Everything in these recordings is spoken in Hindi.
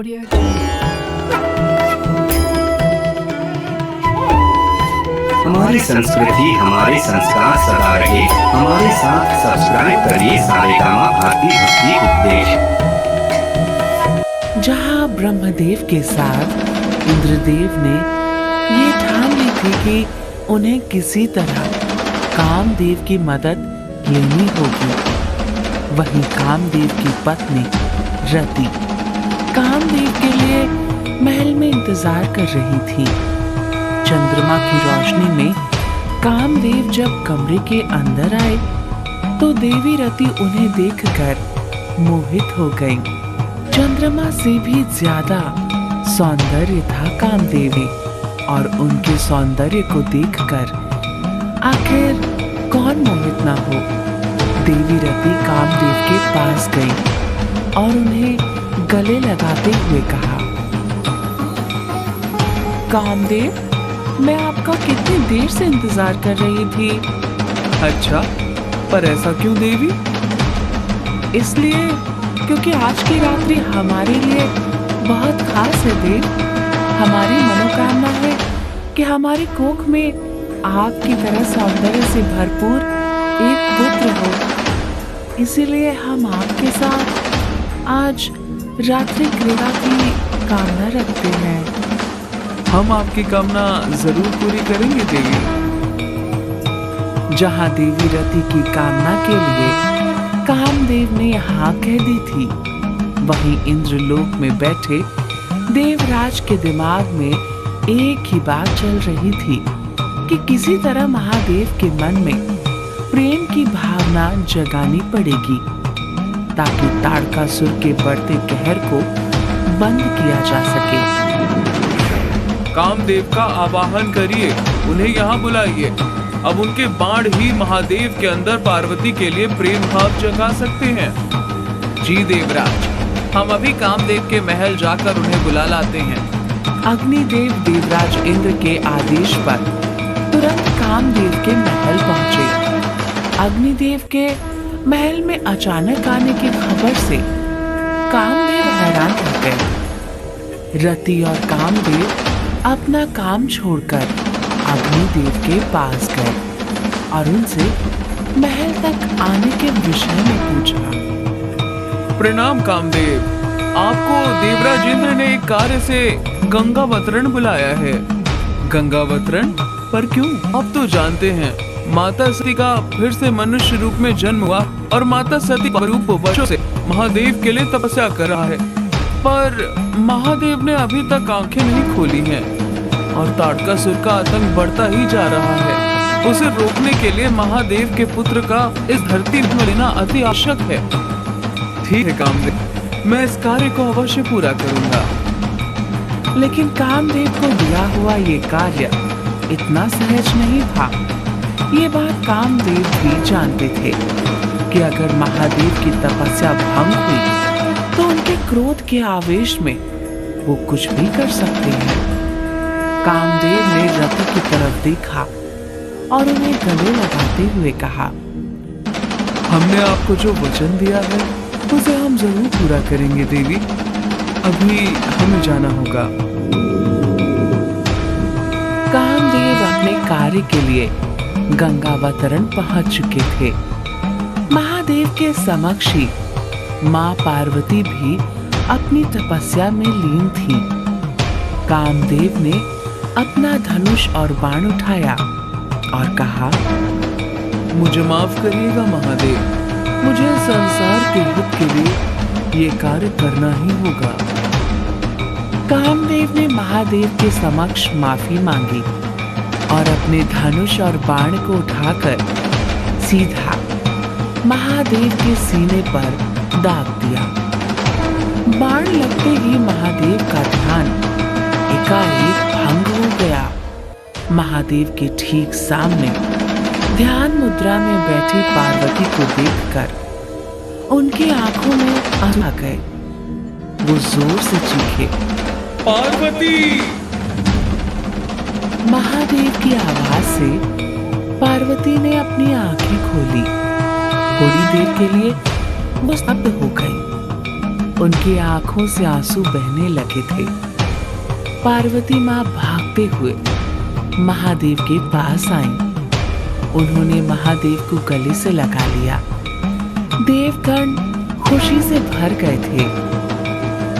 Audio Jungle। हमारी संस्कृति, हमारे संस्कार सदा रहे। हमारे साथ सब्सक्राइब करिए सारेगामा भारती भक्ति उपदेश। जहाँ ब्रह्मदेव के साथ इंद्रदेव ने ये ठान ली थी कि उन्हें किसी तरह कामदेव की मदद लेनी होगी, वहीं कामदेव की पत्नी रति कामदेव के लिए महल में इंतजार कर रही थी। चंद्रमा की रोशनी में कामदेव जब कमरे के अंदर आए तो देवी रति उन्हें देखकर मोहित हो गईं। चंद्रमा से भी ज्यादा सौंदर्य था कामदेव में, और उनके सौंदर्य को देखकर आखिर कौन मोहित ना हो। देवी रति कामदेव के पास गई और उन्हें गले लगाते हुए कहा, कामदेव, मैं आपका कितनी देर से इंतजार कर रही थी। अच्छा, पर ऐसा क्यों देवी? इसलिए क्योंकि आज की रात्रि हमारे लिए बहुत खास है देव। हमारी मनोकामना है कि हमारी कोख में आपकी तरह सौंदर्य से भरपूर एक पुत्र हो। इसीलिए हम आपके साथ आज रात्रि क्रीड़ा की कामना रखते हैं। हम आपकी कामना जरूर पूरी करेंगे देवी। जहाँ देवी रति की कामना के लिए कामदेव ने हाँ कह दी थी, वहीं इंद्रलोक में बैठे देवराज के दिमाग में एक ही बात चल रही थी कि किसी तरह महादेव के मन में प्रेम की भावना जगानी पड़ेगी ताकि ताड़कासुर के बढ़ते कहर को बंद किया जा सके। कामदेव का आवाहन करिए, उन्हें यहाँ बुलाइए। अब उनके बाण ही महादेव के अंदर पार्वती के लिए प्रेम भाव जगा सकते हैं। जी देवराज, हम अभी कामदेव के महल जाकर उन्हें बुला लाते हैं। अग्निदेव देवराज इंद्र के आदेश पर तुरंत कामदेव के महल पहुंचे। अग्निदेव के महल में अचानक आने की खबर से कामदेव हैरान हो गए। रति और कामदेव अपना काम छोड़कर अग्निदेव के पास गए और उनसे महल तक आने के विषय में पूछा। प्रणाम कामदेव, आपको देवराज इंद्र ने एक कार्य से गंगावतरण बुलाया है। गंगावतरण? पर क्यों? अब तो जानते हैं माता सती का फिर से मनुष्य रूप में जन्म हुआ और माता सती रूप वर्षों से महादेव के लिए तपस्या कर रहा है, पर महादेव ने अभी तक आंखें नहीं खोली हैं और ताड़कासुर का आतंक बढ़ता ही जा रहा है। उसे रोकने के लिए महादेव के पुत्र का इस धरती में लेना अति आवश्यक है। ठीक है कामदेव, मैं इस कार्य को अवश्य पूरा करूंगा। लेकिन कामदेव को दिया हुआ ये कार्य इतना सहज नहीं था। ये बात कामदेव भी जानते थे कि अगर महादेव की तपस्या भंग हुई तो उनके क्रोध के आवेश में वो कुछ भी कर सकते हैं। कामदेव ने रति की तरफ देखा और उन्हें गले लगाते हुए कहा, हमने आपको जो वचन दिया है उसे हम जरूर पूरा करेंगे देवी। अभी हमें जाना होगा। कामदेव अपने कार्य के लिए गंगावतरण पहुंच चुके थे। महादेव के समक्ष ही माँ पार्वती भी अपनी तपस्या में लीन थी। कामदेव ने अपना धनुष और बाण उठाया और कहा, मुझे माफ करिएगा महादेव, मुझे संसार के हित के लिए ये कार्य करना ही होगा। कामदेव ने महादेव के समक्ष माफी मांगी और अपने धनुष और बाण को उठाकर सीधा महादेव के सीने पर दाग दिया। बाण लगते ही महादेव का ध्यान एकाएक भंग हो गया। महादेव के ठीक सामने ध्यान मुद्रा में बैठी पार्वती को देखकर उनकी आंखों में आंसू आ गए। वो जोर से चीखे, पार्वती! महादेव की आवाज से पार्वती ने अपनी आंखें खोली। थोड़ी देर के लिए वो स्तब्ध हो गई। उनकी आंखों से आंसू बहने लगे थे। पार्वती माँ भागते हुए महादेव के पास आईं। उन्होंने महादेव को गले से लगा लिया। देवगण खुशी से भर गए थे।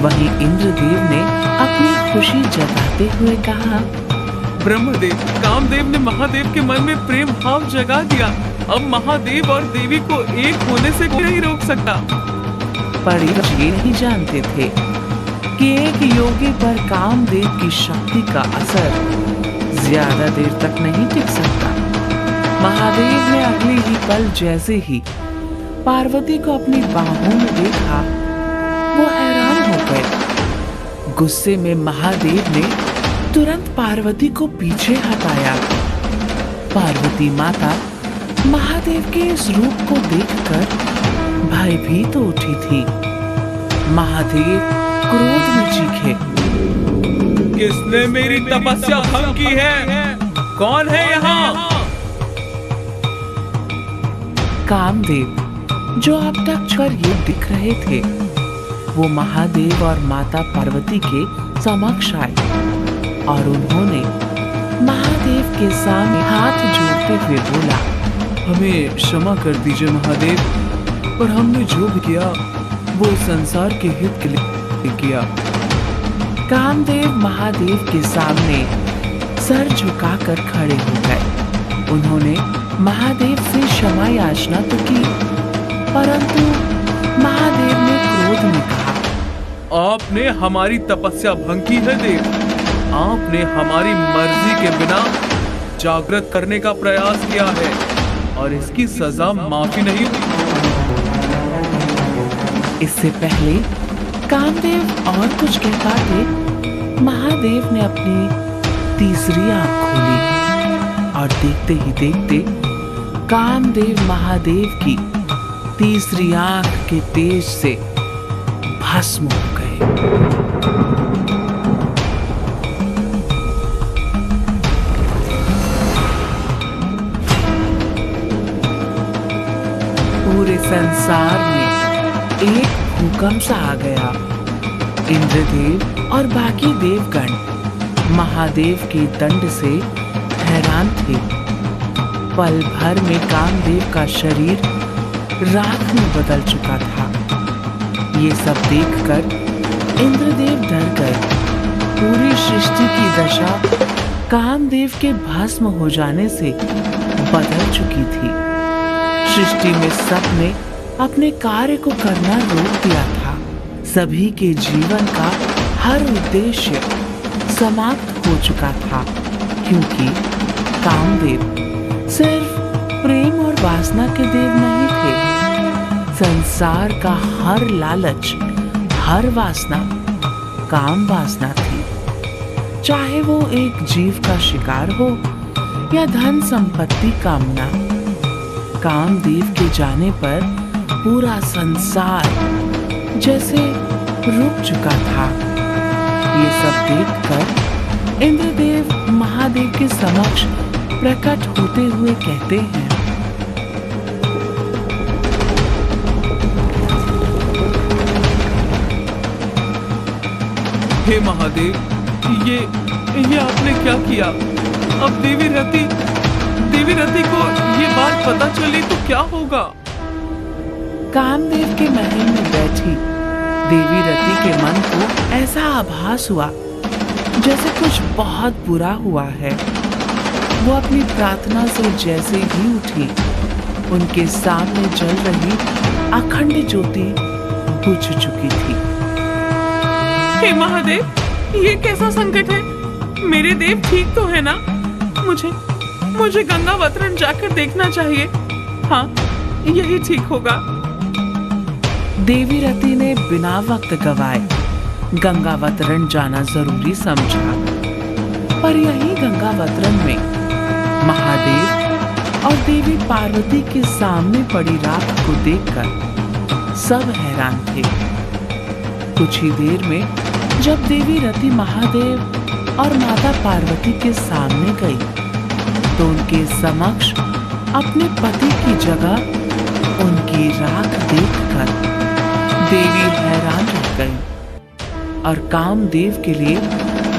वहीं इंद्रदेव ने अपनी खुशी जताते हुए कहा, ब्रह्मदेव, कामदेव ने महादेव के मन में प्रेम भाव जगा दिया। अब महादेव और देवी को एक होने से कोई नहीं रोक सकता। पर ये नहीं जानते थे कि एक योगी पर कामदेव की शक्ति का असर ज्यादा देर तक नहीं टिक सकता। महादेव ने अगले ही पल जैसे ही पार्वती को अपनी बाहों में देखा, वो हैरान हो गए। गुस्से में महादेव ने तुरंत पार्वती को पीछे हटाया। पार्वती माता महादेव के इस रूप को देखकर भयभीत तो उठी थी। महादेव क्रोध में चीखे, किसने मेरी तपस्या भंग की है? कौन है यहाँ? कामदेव, जो अब तक छर ये दिख रहे थे, वो महादेव और माता पार्वती के समक्ष आए और उन्होंने महादेव के सामने हाथ जोड़ते हुए बोला, हमें क्षमा कर दीजिए महादेव, पर हमने जो भी किया वो संसार के हित के लिए किया। कामदेव महादेव के सामने सर झुकाकर खड़े हो गए। उन्होंने महादेव से क्षमा याचना तो की, परंतु महादेव ने क्रोध में कहा, आपने हमारी तपस्या भंग की है देव। आपने हमारी मर्जी के बिना जागृत करने का प्रयास किया है और इसकी सजा माफी नहीं हुई। इससे पहले कामदेव और कुछ कह पाते, महादेव ने अपनी तीसरी आंख खोली और देखते ही देखते कामदेव महादेव की तीसरी आंख के तेज से भस्म हो गए। पूरे संसार में एक भूकंप सा आ गया। इंद्रदेव और बाकी देवगण महादेव के दंड से हैरान थे। पल भर में कामदेव का शरीर राख में बदल चुका था। ये सब देखकर इंद्रदेव डर गए। पूरी सृष्टि की दशा कामदेव के भस्म हो जाने से बदल चुकी थी। सृष्टि में सबने अपने कार्य को करना रोक दिया था। सभी के जीवन का हर उद्देश्य समाप्त हो चुका था, क्योंकि कामदेव सिर्फ प्रेम और वासना के देव नहीं थे। संसार का हर लालच, हर वासना काम वासना थी। चाहे वो एक जीव का शिकार हो या धन संपत्ति कामना। कामदेव के जाने पर पूरा संसार जैसे रुक चुका था। ये सब देखकर इंद्रदेव महादेव के समक्ष प्रकट होते हुए कहते हैं, हे महादेव, ये आपने क्या किया? अब देवी रति को ये बात पता चली तो क्या होगा? कामदेव के महल में बैठी देवी रति के मन को ऐसा आभास हुआ जैसे कुछ बहुत बुरा हुआ है। वो अपनी प्रार्थना से जैसे ही उठी, उनके सामने जल रही अखंड ज्योति बुझ चुकी थी। हे महादेव, ये कैसा संकट है? मेरे देव ठीक तो है ना? मुझे गंगावतरण जाकर देखना चाहिए। हाँ, यही ठीक होगा। देवी रति ने बिना वक्त गवाए गंगावतरण जाना जरूरी समझा। पर यही गंगावतरण में महादेव और देवी पार्वती के सामने पड़ी राख को देखकर सब हैरान थे। कुछ ही देर में जब देवी रति महादेव और माता पार्वती के सामने गई, तो उनके समक्ष अपने पति की जगह उनकी राख देखकर देवी हैरान रही। गईं और कामदेव के लिए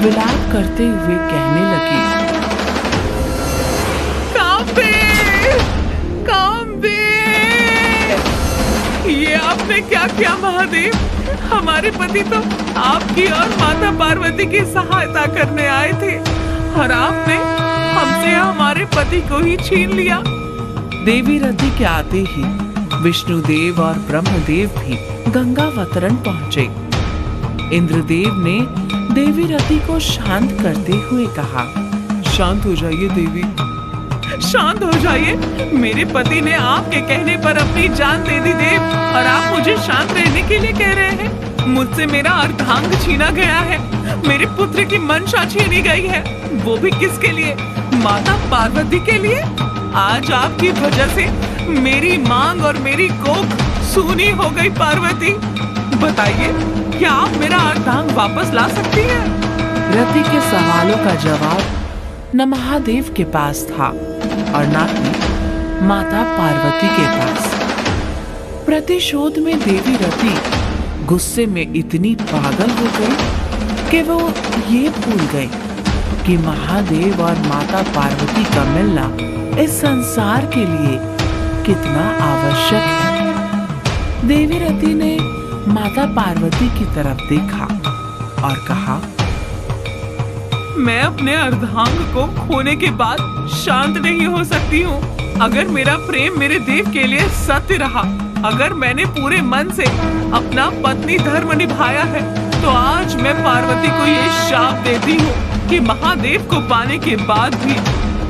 विलाप करते हुए कहने लगी, कामदेव, कामदेव, ये आपने क्या किया महादेव? हमारे पति तो आपकी और माता पार्वती की सहायता करने आए थे और आपने हमसे हमारे पति को ही छीन लिया। देवी रति के आते ही विष्णुदेव और ब्रह्मदेव भी गंगावतरण पहुंचे। इंद्रदेव ने देवी रति को शांत करते हुए कहा, शांत हो जाइए देवी, शांत हो जाइए। मेरे पति ने आपके कहने पर अपनी जान दे दी देव, और आप मुझे शांत रहने के लिए कह रहे हैं। मुझसे मेरा अर्धांग छीना गया है, मेरे पुत्र की मंशा छीनी गई है, वो भी किसके लिए? माता पार्वती के लिए। आज आपकी वजह से मेरी मांग और मेरी कोख सूनी हो गई। पार्वती, बताइए, क्या आप मेरा अर्धांग वापस ला सकती हैं? रति के सवालों का जवाब न महादेव के पास था और न ही माता पार्वती के पास। प्रतिशोध में देवी रति गुस्से में इतनी पागल हो गई कि वो ये भूल गई कि महादेव और माता पार्वती का मिलना इस संसार के लिए कितना आवश्यक है। देवी रति ने माता पार्वती की तरफ देखा और कहा, मैं अपने अर्धांग को खोने के बाद शांत नहीं हो सकती हूँ। अगर मेरा प्रेम मेरे देव के लिए सत्य रहा, अगर मैंने पूरे मन से अपना पत्नी धर्म निभाया है, तो आज मैं पार्वती को ये शाप देती हूँ कि महादेव को पाने के बाद भी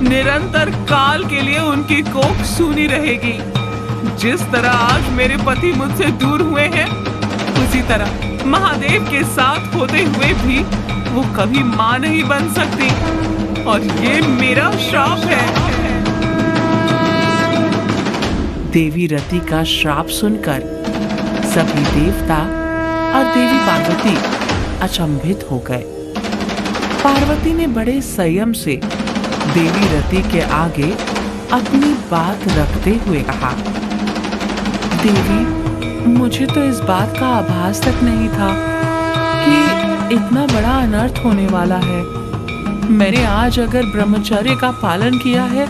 निरंतर काल के लिए उनकी कोख सूनी रहेगी। जिस तरह आज मेरे पति मुझसे दूर हुए हैं, उसी तरह महादेव के साथ होते हुए भी वो कभी मां नहीं बन सकती, और ये मेरा श्राप है। देवी रति का श्राप सुनकर सभी देवता और देवी पार्वती अचंभित हो गए। पार्वती ने बड़े संयम से देवी रति के आगे अपनी बात रखते हुए कहा, देवी, मुझे तो इस बात का आभास तक नहीं था कि इतना बड़ा अनर्थ होने वाला है। मैंने आज अगर ब्रह्मचर्य का पालन किया है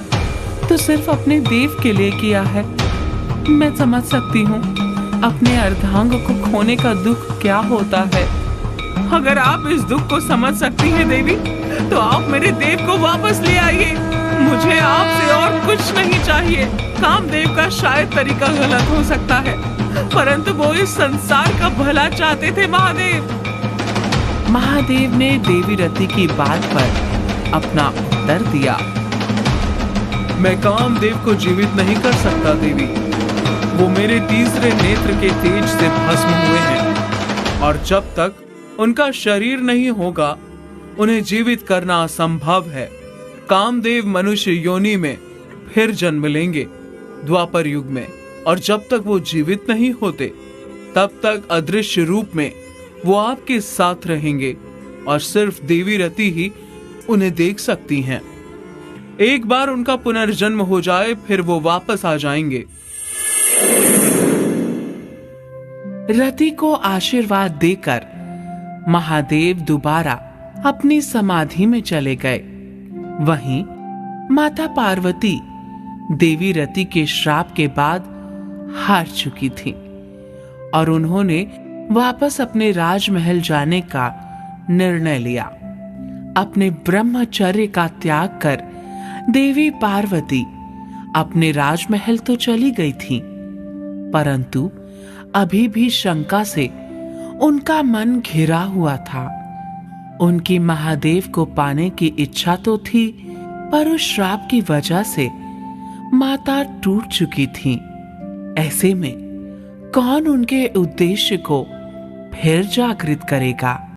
तो सिर्फ अपने देव के लिए किया है। मैं समझ सकती हूँ अपने अर्धांग को खोने का दुख क्या होता है। अगर आप इस दुख को समझ सकती हैं देवी, तो आप मेरे देव को वापस ले आइए। मुझे आपसे और कुछ नहीं चाहिए। कामदेव का शायद तरीका गलत हो सकता है, परंतु वो इस संसार का भला चाहते थे। महादेव ने देवी रति की बात पर अपना उत्तर दिया, मैं कामदेव को जीवित नहीं कर सकता देवी। वो मेरे तीसरे नेत्र के तेज से भस्म हुए हैं, और जब तक उनका शरीर नहीं होगा उन्हें जीवित करना असंभव है। कामदेव मनुष्य योनि में फिर जन्म लेंगे द्वापर युग में, और जब तक वो जीवित नहीं होते तब तक अदृश्य रूप में वो आपके साथ रहेंगे, और सिर्फ देवी रति ही उन्हें देख सकती हैं। एक बार उनका पुनर्जन्म हो जाए फिर वो वापस आ जाएंगे। रति को आशीर्वाद देकर महादेव दोबारा अपनी समाधि में चले गए। वहीं माता पार्वती देवी रति के श्राप के बाद हार चुकी थी और उन्होंने वापस अपने राजमहल जाने का निर्णय लिया। अपने ब्रह्मचर्य का त्याग कर देवी पार्वती अपने राजमहल तो चली गई थी, परंतु अभी भी शंका से उनका मन घिरा हुआ था। उनकी महादेव को पाने की इच्छा तो थी, पर उस श्राप की वजह से माता टूट चुकी थी। ऐसे में कौन उनके उद्देश्य को फिर जागृत करेगा?